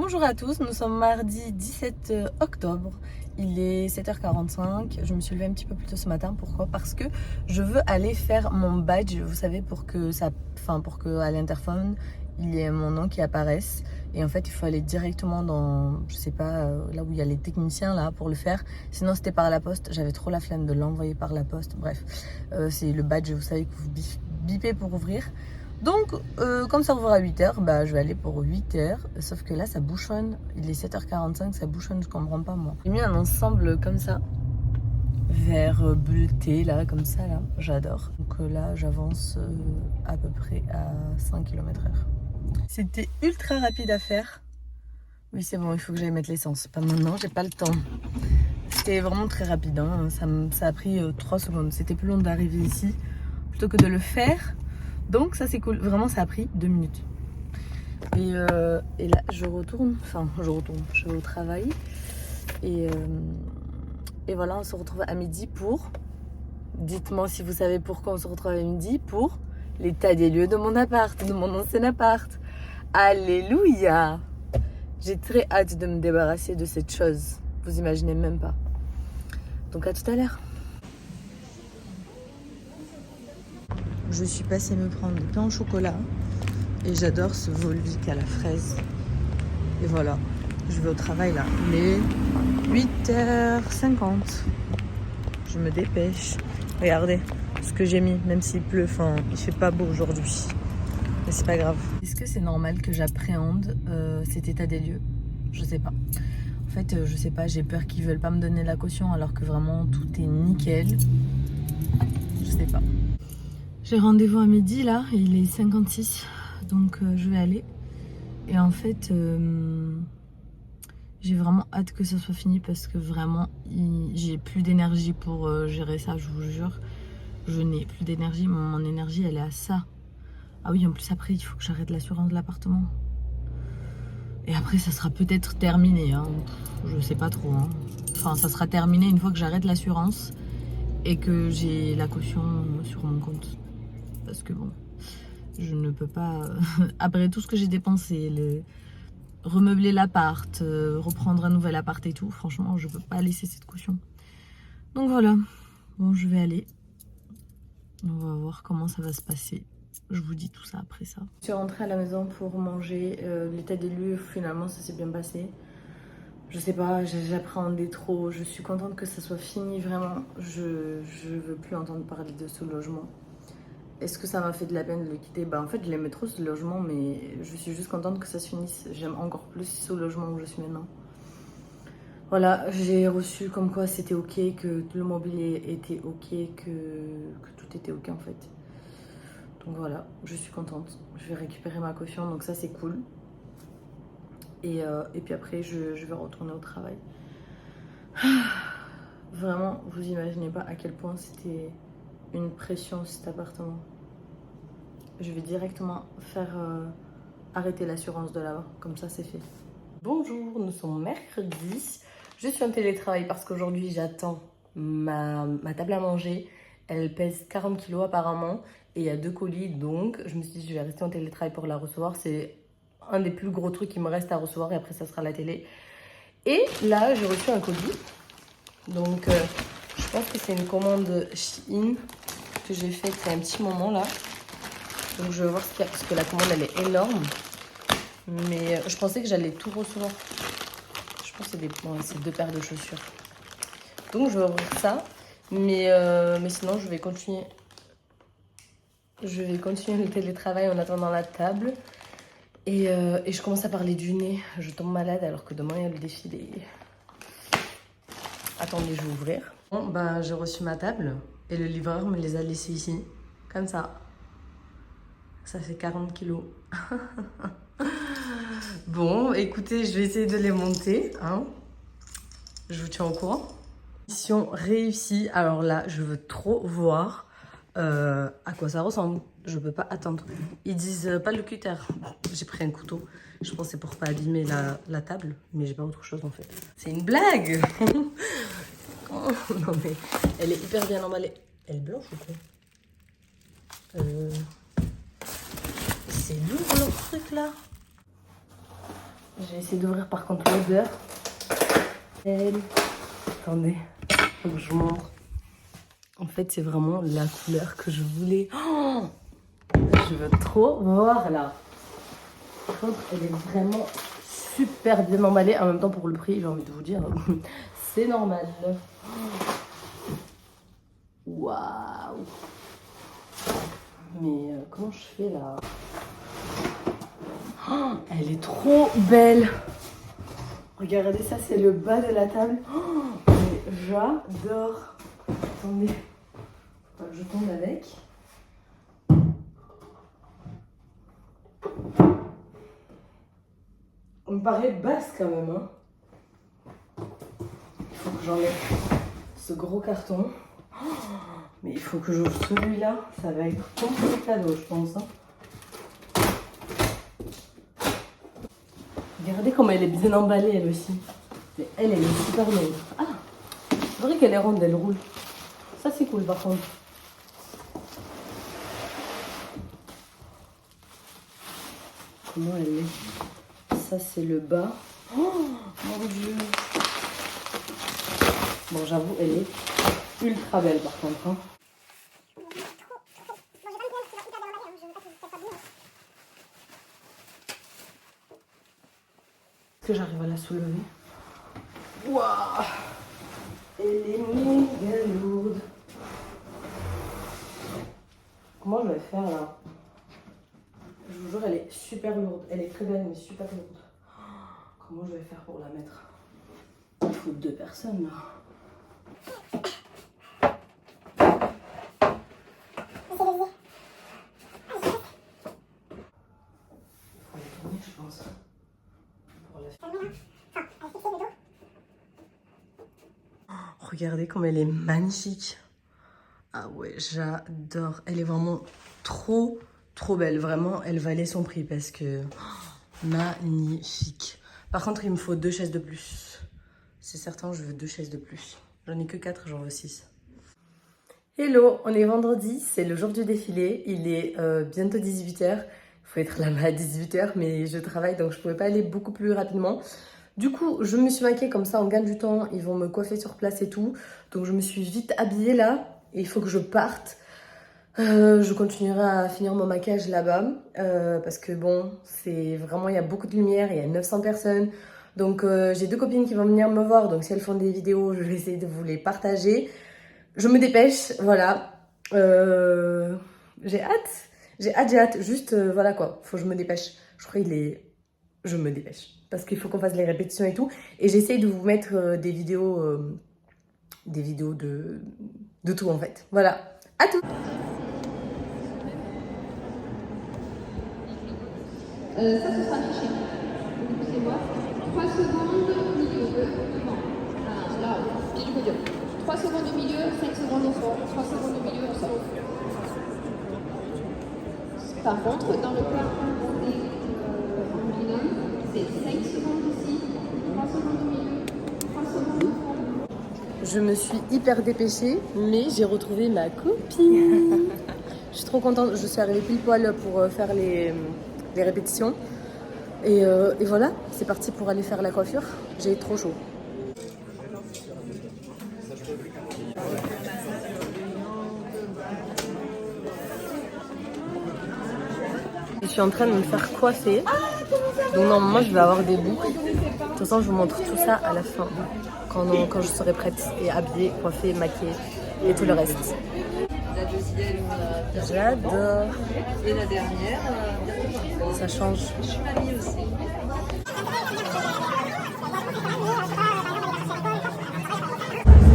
Bonjour à tous, nous sommes mardi 17 octobre, il est 7h45, je me suis levée un petit peu plus tôt ce matin, pourquoi? Parce que je veux aller faire mon badge, vous savez, pour que à l'interphone, il y ait mon nom qui apparaisse. Et en fait, il faut aller directement dans, je sais pas, là où il y a les techniciens là pour le faire. Sinon, c'était par la poste, j'avais trop la flemme de l'envoyer par la poste, bref. C'est le badge, vous savez, que vous bipez pour ouvrir. Donc, comme ça ouvre à 8h, bah, je vais aller pour 8h. Sauf que là, ça bouchonne. Il est 7h45, ça bouchonne, je comprends pas moi. J'ai mis un ensemble comme ça, vert bleuté, là, comme ça, là. J'adore. Donc là, j'avance à peu près à 5 km/h. C'était ultra rapide à faire. Oui, c'est bon, il faut que j'aille mettre l'essence. Pas maintenant, j'ai pas le temps. C'était vraiment très rapide, hein. Ça a pris 3 secondes. C'était plus long d'arriver ici plutôt que de le faire. Donc ça c'est cool, vraiment ça a pris 2 minutes. Et là je vais au travail. Et voilà, on se retrouve à midi pour, dites-moi si vous savez pourquoi on se retrouve à midi, pour l'état des lieux de mon appart, de mon ancien appart. Alléluia! J'ai très hâte de me débarrasser de cette chose, vous imaginez même pas. Donc à tout à l'heure. Je suis passée me prendre du pain au chocolat et j'adore ce Volvic à la fraise. Et voilà, je vais au travail là. Il est 8h50. Je me dépêche. Regardez ce que j'ai mis, même s'il pleut. Enfin, il fait pas beau aujourd'hui. Mais c'est pas grave. Est-ce que c'est normal que j'appréhende cet état des lieux? Je sais pas. En fait, je sais pas, j'ai peur qu'ils veulent pas me donner la caution alors que vraiment tout est nickel. Je sais pas. J'ai rendez-vous à midi là, il est 56, donc je vais aller. Et en fait, j'ai vraiment hâte que ça soit fini parce que vraiment, j'ai plus d'énergie pour gérer ça, je vous jure. Je n'ai plus d'énergie, mon énergie elle est à ça. Ah oui, en plus après, il faut que j'arrête l'assurance de l'appartement. Et après, ça sera peut-être terminé, hein. Je sais pas trop. Hein. Enfin, ça sera terminé une fois que j'arrête l'assurance et que j'ai la caution sur mon compte. Parce que bon, je ne peux pas, après tout ce que j'ai dépensé, remeubler l'appart, reprendre un nouvel appart et tout, franchement, je peux pas laisser cette caution. Donc voilà, bon, je vais aller. On va voir comment ça va se passer. Je vous dis tout ça après ça. Je suis rentrée à la maison pour manger. L'état des lieux, finalement, ça s'est bien passé. Je sais pas, j'appréhendais trop. Je suis contente que ça soit fini, vraiment. Je veux plus entendre parler de ce logement. Est-ce que ça m'a fait de la peine de le quitter? Bah en fait je l'aimais trop ce logement, mais je suis juste contente que ça se finisse. J'aime encore plus ce logement où je suis maintenant. Voilà, j'ai reçu comme quoi c'était ok, que le mobilier était ok, que tout était ok en fait. Donc voilà, je suis contente. Je vais récupérer ma caution, donc ça c'est cool. Et puis après je vais retourner au travail. Vraiment, vous imaginez pas à quel point c'était une pression cet appartement. Je vais directement faire arrêter l'assurance de là-bas, comme ça c'est fait. Bonjour, nous sommes mercredi. Je suis en télétravail parce qu'aujourd'hui j'attends ma table à manger. Elle pèse 40 kg apparemment et il y a 2 colis, donc je me suis dit je vais rester en télétravail pour la recevoir. C'est un des plus gros trucs qui me reste à recevoir et après ça sera la télé. Et là j'ai reçu un colis, donc je pense que c'est une commande Shein que j'ai faite il y a un petit moment là. Donc je vais voir ce qu'il y a parce que la commande elle est énorme. Mais je pensais que j'allais tout recevoir. Je pense que c'est 2 paires de chaussures. Donc je vais ouvrir ça. Mais sinon je vais continuer. Je vais continuer le télétravail en attendant la table. Et je commence à parler du nez. Je tombe malade alors que demain il y a le défilé. Attendez, je vais ouvrir. Bon, bah j'ai reçu ma table. Et le livreur me les a laissés ici. Comme ça. Ça fait 40 kilos. Bon, écoutez, je vais essayer de les monter. Hein. Je vous tiens au courant. Mission réussie. Alors là, je veux trop voir à quoi ça ressemble. Je peux pas attendre. Ils disent pas le cutter. J'ai pris un couteau. Je pense que c'est pour pas abîmer la table. Mais j'ai pas autre chose en fait. C'est une blague. Oh, non mais elle est hyper bien emballée. Elle est blanche ou quoi? C'est lourd leur truc là. J'ai essayé d'ouvrir par contre l'odeur. Attendez, faut que je montre. En fait, c'est vraiment la couleur que je voulais. Oh, je veux trop voir là. Par contre, elle est vraiment super bien emballée. En même temps, pour le prix, j'ai envie de vous dire, c'est normal. Waouh! Mais comment je fais là? Oh, elle est trop belle! Regardez, ça c'est le bas de la table. Oh, j'adore! Attendez, je tombe avec. On me paraît basse quand même. Hein. Il faut que j'enlève ce gros carton. Oh, mais il faut que j'ouvre celui-là. Ça va être complètement cadeau, je pense. Hein. Regardez comme elle est bien emballée, elle aussi. Elle est super longue. Ah, c'est vrai qu'elle est ronde, elle roule. Ça, c'est cool, par contre. Comment elle est? Ça, c'est le bas. Oh, mon Dieu. Bon, j'avoue, elle est ultra belle, par contre. Hein. Est-ce que j'arrive à la soulever? Waouh! Elle est méga lourde. Comment je vais faire là? Je vous jure, elle est super lourde. Elle est très belle, mais super lourde. Comment je vais faire pour la mettre? Il faut 2 personnes là. Il faut la tourner, je pense. Pour la... Regardez comme elle est magnifique. Ah ouais, j'adore. Elle est vraiment trop belle. Vraiment, elle valait son prix parce que... magnifique. Par contre, il me faut 2 chaises de plus. C'est certain, je veux 2 chaises de plus. J'en ai que 4, j'en veux 6. Hello, on est vendredi, c'est le jour du défilé. Il est bientôt 18h. Il faut être là-bas à 18h, mais je travaille, donc je ne pouvais pas aller beaucoup plus rapidement. Du coup, je me suis maquillée comme ça, on gagne du temps. Ils vont me coiffer sur place et tout. Donc, je me suis vite habillée là. Et il faut que je parte. Je continuerai à finir mon maquillage là-bas. Parce que bon, c'est vraiment, il y a beaucoup de lumière. Il y a 900 personnes. Donc, j'ai 2 copines qui vont venir me voir. Donc, si elles font des vidéos, je vais essayer de vous les partager. Je me dépêche, voilà. J'ai hâte. Juste, voilà quoi. Faut que je me dépêche. Je crois qu'il est... Je me dépêche. Parce qu'il faut qu'on fasse les répétitions et tout. Et j'essaye de vous mettre des vidéos de tout en fait. Voilà. À tout. Ça, ce sera affiché. Donc, c'est moi. 3 secondes au milieu, devant. Là, pied du podium. 3 secondes au milieu, 5 secondes au fond. 3 secondes au milieu, on sort. Par contre, dans le plan en binôme, c'est 5 secondes ici, 3 secondes au milieu, 3 secondes au fond. Je me suis hyper dépêchée, mais j'ai retrouvé ma copine. Je suis trop contente. Je suis arrivée pile poil pour faire les répétitions. Et voilà, c'est parti pour aller faire la coiffure. J'ai trop chaud. Je suis en train de me faire coiffer. Donc normalement je vais avoir des boucles. De toute façon je vous montre tout ça à la fin. Quand je serai prête et habillée, coiffée, maquillée et tout le reste. La deuxième, J'adore. et la dernière, Ça change. je suis mamie aussi.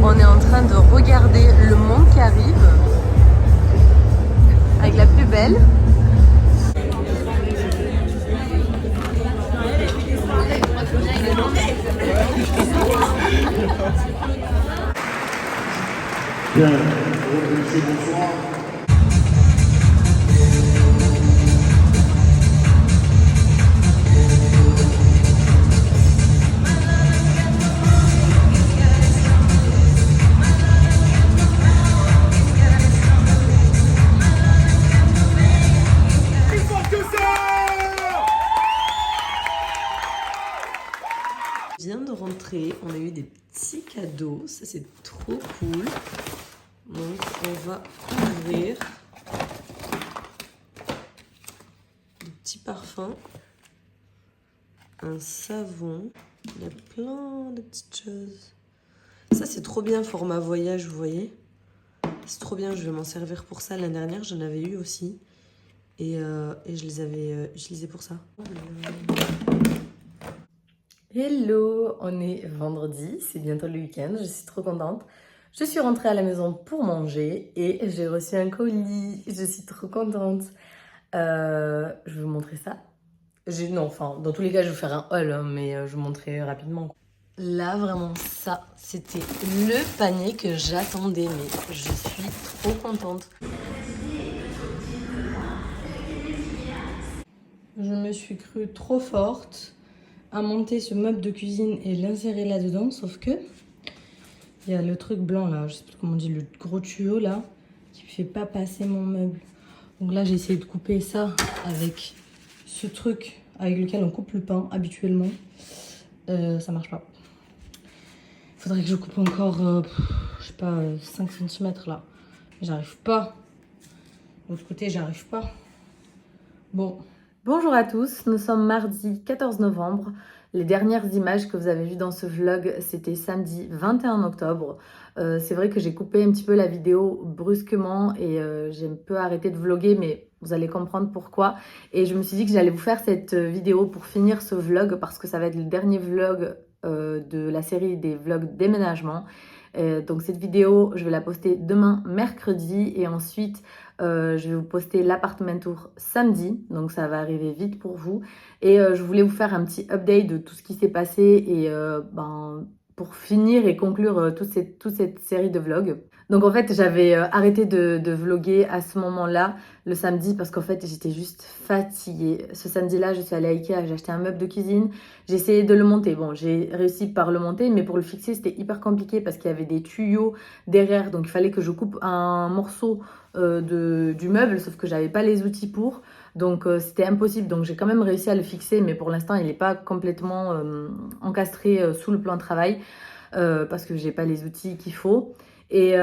On est en train de regarder le monde qui arrive avec la plus belle. Bien, bonsoir. rentrer, on a eu des petits cadeaux, ça c'est trop cool. Donc on va ouvrir des petits parfums, un savon, il y a plein de petites choses. Ça c'est trop bien format voyage, vous voyez. C'est trop bien, je vais m'en servir pour ça. L'année dernière j'en avais eu aussi et je les avais utilisés pour ça. Hello, on est vendredi, c'est bientôt le week-end, je suis trop contente. Je suis rentrée à la maison pour manger et j'ai reçu un colis, je suis trop contente. Je vais vous montrer ça. Non, enfin, dans tous les cas, je vais vous faire un haul, hein, mais je vais vous montrer rapidement. Là, vraiment, ça, c'était le panier que j'attendais, mais je suis trop contente. Je me suis crue trop forte à monter ce meuble de cuisine et l'insérer là-dedans, sauf que il y a le truc blanc là, je sais plus comment on dit, le gros tuyau là, qui fait pas passer mon meuble. Donc là, j'ai essayé de couper ça avec ce truc avec lequel on coupe le pain habituellement. Ça marche pas. Il faudrait que je coupe encore, je sais pas, 5 cm là. Mais j'arrive pas. De l'autre côté, j'arrive pas. Bon. Bonjour à tous, nous sommes mardi 14 novembre. Les dernières images que vous avez vues dans ce vlog, c'était samedi 21 octobre. C'est vrai que j'ai coupé un petit peu la vidéo brusquement et j'ai un peu arrêté de vlogger, mais vous allez comprendre pourquoi. Et je me suis dit que j'allais vous faire cette vidéo pour finir ce vlog parce que ça va être le dernier vlog de la série des vlogs déménagement. Donc cette vidéo, je vais la poster demain mercredi et ensuite je vais vous poster l'appartement tour samedi, donc ça va arriver vite pour vous. Et je voulais vous faire un petit update de tout ce qui s'est passé et pour finir et conclure toute cette série de vlogs. Donc en fait, j'avais arrêté de vlogger à ce moment-là, le samedi, parce qu'en fait, j'étais juste fatiguée. Ce samedi-là, je suis allée à Ikea, j'ai acheté un meuble de cuisine, j'ai essayé de le monter. Bon, j'ai réussi par le monter, mais pour le fixer, c'était hyper compliqué parce qu'il y avait des tuyaux derrière, donc il fallait que je coupe un morceau du meuble, sauf que j'avais pas les outils pour. Donc c'était impossible, donc j'ai quand même réussi à le fixer, mais pour l'instant, il n'est pas complètement encastré sous le plan de travail parce que j'ai pas les outils qu'il faut. Et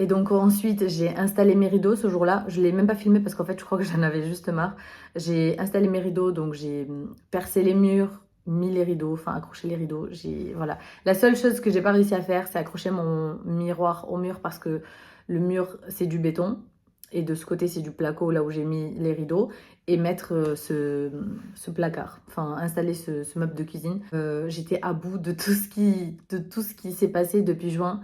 donc ensuite j'ai installé mes rideaux ce jour-là. Je l'ai même pas filmé parce qu'en fait je crois que j'en avais juste marre. J'ai installé mes rideaux, donc j'ai percé les murs, mis les rideaux, enfin accroché les rideaux. Voilà. La seule chose que j'ai pas réussi à faire, c'est accrocher mon miroir au mur parce que le mur c'est du béton et de ce côté c'est du placo là où j'ai mis les rideaux et mettre ce placard, enfin installer ce meuble de cuisine. J'étais à bout de tout ce qui s'est passé depuis juin.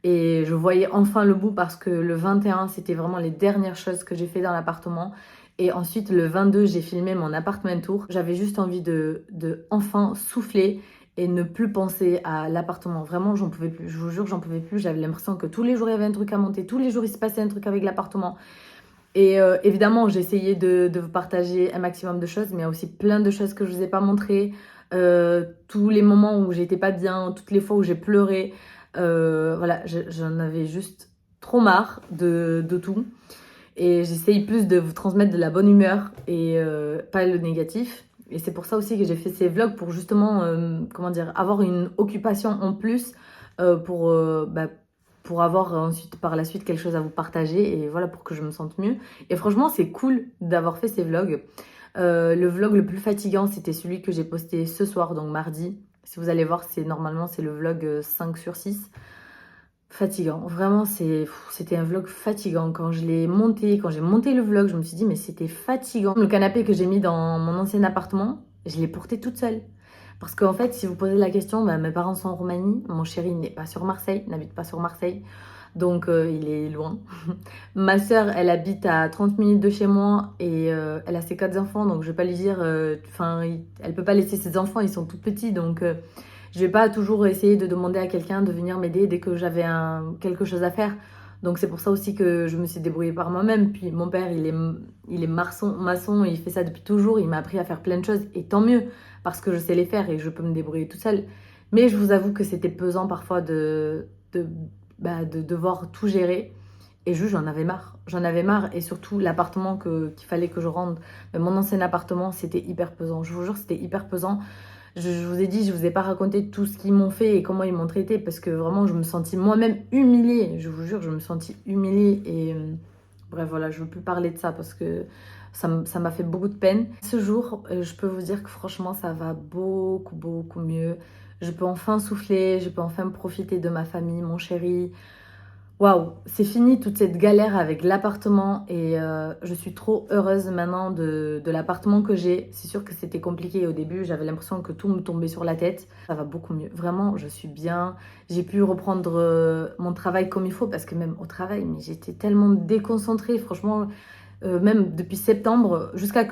Et je voyais enfin le bout parce que le 21, c'était vraiment les dernières choses que j'ai fait dans l'appartement. Et ensuite, le 22, j'ai filmé mon appartement tour. J'avais juste envie de enfin souffler et ne plus penser à l'appartement. Vraiment, j'en pouvais plus. Je vous jure, j'en pouvais plus. J'avais l'impression que tous les jours, il y avait un truc à monter. Tous les jours, il se passait un truc avec l'appartement. Et évidemment, j'ai essayé de vous partager un maximum de choses, mais il y a aussi plein de choses que je ne vous ai pas montrées. Tous les moments où j'étais pas bien, toutes les fois où j'ai pleuré. Voilà, j'en avais juste trop marre de tout. Et j'essaye plus de vous transmettre de la bonne humeur et pas le négatif. Et c'est pour ça aussi que j'ai fait ces vlogs pour justement, comment dire, avoir une occupation en plus pour avoir ensuite par la suite quelque chose à vous partager et voilà, pour que je me sente mieux. Et franchement, c'est cool d'avoir fait ces vlogs. Le vlog le plus fatigant, c'était celui que j'ai posté ce soir, donc mardi. Si vous allez voir, normalement c'est le vlog 5 sur 6. Fatigant, vraiment c'était un vlog fatigant. Quand j'ai monté le vlog, je me suis dit mais c'était fatigant. Le canapé que j'ai mis dans mon ancien appartement, je l'ai porté toute seule. Parce qu'en fait, si vous posez la question, mes parents sont en Roumanie, mon chéri n'est pas sur Marseille, n'habite pas sur Marseille. Donc il est loin. Ma soeur, elle habite à 30 minutes de chez moi et elle a ses 4 enfants, donc je vais pas lui dire, elle peut pas laisser ses enfants, ils sont tout petits, donc je vais pas toujours essayer de demander à quelqu'un de venir m'aider dès que j'avais quelque chose à faire. Donc c'est pour ça aussi que je me suis débrouillée par moi-même. Puis mon père, il est maçon, il fait ça depuis toujours, il m'a appris à faire plein de choses et tant mieux parce que je sais les faire et je peux me débrouiller toute seule. Mais je vous avoue que c'était pesant parfois de devoir tout gérer. Et juste, j'en avais marre. J'en avais marre. Et surtout, l'appartement qu'il fallait que je rende. Mais mon ancien appartement, c'était hyper pesant. Je vous jure, c'était hyper pesant. Je vous ai dit, je vous ai pas raconté tout ce qu'ils m'ont fait et comment ils m'ont traité parce que vraiment je me sentis moi-même humiliée. Je vous jure, je me sentis humiliée et bref voilà, je veux plus parler de ça parce que ça m'a fait beaucoup de peine. Ce jour, je peux vous dire que franchement ça va beaucoup mieux. Je peux enfin souffler, je peux enfin profiter de ma famille, mon chéri. Waouh, c'est fini toute cette galère avec l'appartement et je suis trop heureuse maintenant de l'appartement que j'ai. C'est sûr que c'était compliqué au début, j'avais l'impression que tout me tombait sur la tête. Ça va beaucoup mieux, vraiment, je suis bien. J'ai pu reprendre mon travail comme il faut parce que même au travail, mais j'étais tellement déconcentrée, franchement. Même depuis septembre, jusqu'à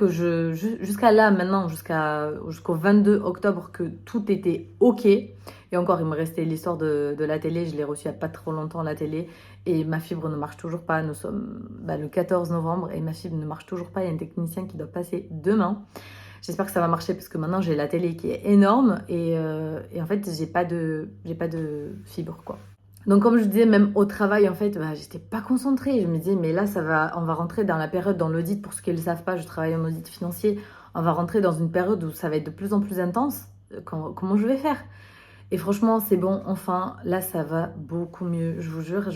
là maintenant, jusqu'au 22 octobre, que tout était OK. Et encore, il me restait l'histoire de la télé. Je l'ai reçue il n'y a pas trop longtemps, la télé. Et ma fibre ne marche toujours pas. Nous sommes le 14 novembre et ma fibre ne marche toujours pas. Il y a un technicien qui doit passer demain. J'espère que ça va marcher parce que maintenant, j'ai la télé qui est énorme. Et en fait, j'ai pas de fibre, quoi. Donc comme je vous disais, même au travail, en fait, j'étais pas concentrée. Je me disais, mais là, on va rentrer dans la période dans l'audit. Pour ceux qui ne le savent pas, je travaille en audit financier. On va rentrer dans une période où ça va être de plus en plus intense. Comment je vais faire? Et franchement, c'est bon, enfin, là, ça va beaucoup mieux. Je vous jure,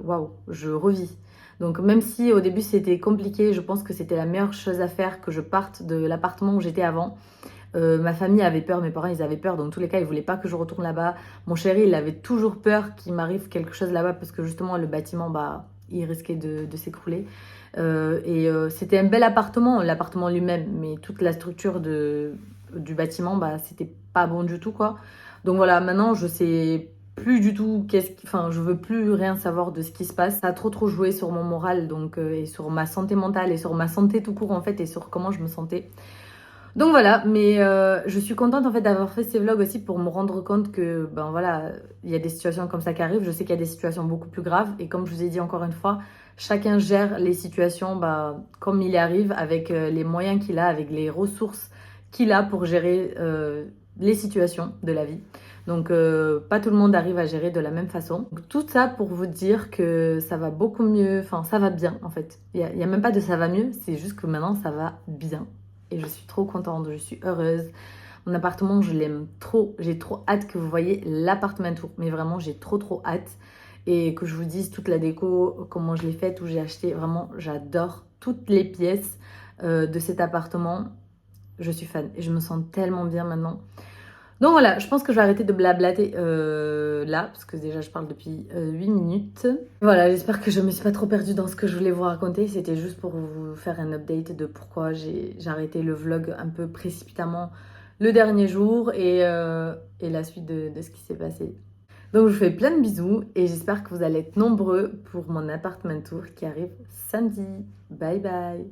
waouh, je revis. Donc même si au début, c'était compliqué, je pense que c'était la meilleure chose à faire que je parte de l'appartement où j'étais avant. Ma famille avait peur, mes parents ils avaient peur, dans tous les cas ils voulaient pas que je retourne là-bas. Mon chéri il avait toujours peur qu'il m'arrive quelque chose là-bas parce que justement le bâtiment il risquait de s'écrouler. C'était un bel appartement, l'appartement lui-même, mais toute la structure du bâtiment c'était pas bon du tout quoi. Donc voilà, maintenant je sais plus du tout je veux plus rien savoir de ce qui se passe. Ça a trop joué sur mon moral donc et sur ma santé mentale et sur ma santé tout court en fait et sur comment je me sentais. Donc voilà, mais je suis contente en fait d'avoir fait ces vlogs aussi pour me rendre compte que voilà, il y a des situations comme ça qui arrivent. Je sais qu'il y a des situations beaucoup plus graves et comme je vous ai dit encore une fois, chacun gère les situations comme il y arrive avec les moyens qu'il a, avec les ressources qu'il a pour gérer les situations de la vie. Donc pas tout le monde arrive à gérer de la même façon. Donc, tout ça pour vous dire que ça va beaucoup mieux, enfin ça va bien en fait. Il y a même pas de ça va mieux, c'est juste que maintenant ça va bien. Et je suis trop contente, je suis heureuse. Mon appartement, je l'aime trop. J'ai trop hâte que vous voyez l'appartement tour. Mais vraiment, j'ai trop hâte. Et que je vous dise toute la déco, comment je l'ai faite, où j'ai acheté. Vraiment, j'adore toutes les pièces de cet appartement. Je suis fan et je me sens tellement bien maintenant. Donc voilà, je pense que je vais arrêter de blablater là, parce que déjà je parle depuis 8 minutes. Voilà, j'espère que je me suis pas trop perdue dans ce que je voulais vous raconter. C'était juste pour vous faire un update de pourquoi j'ai arrêté le vlog un peu précipitamment le dernier jour et la suite de ce qui s'est passé. Donc je vous fais plein de bisous et j'espère que vous allez être nombreux pour mon appartement tour qui arrive samedi. Bye bye!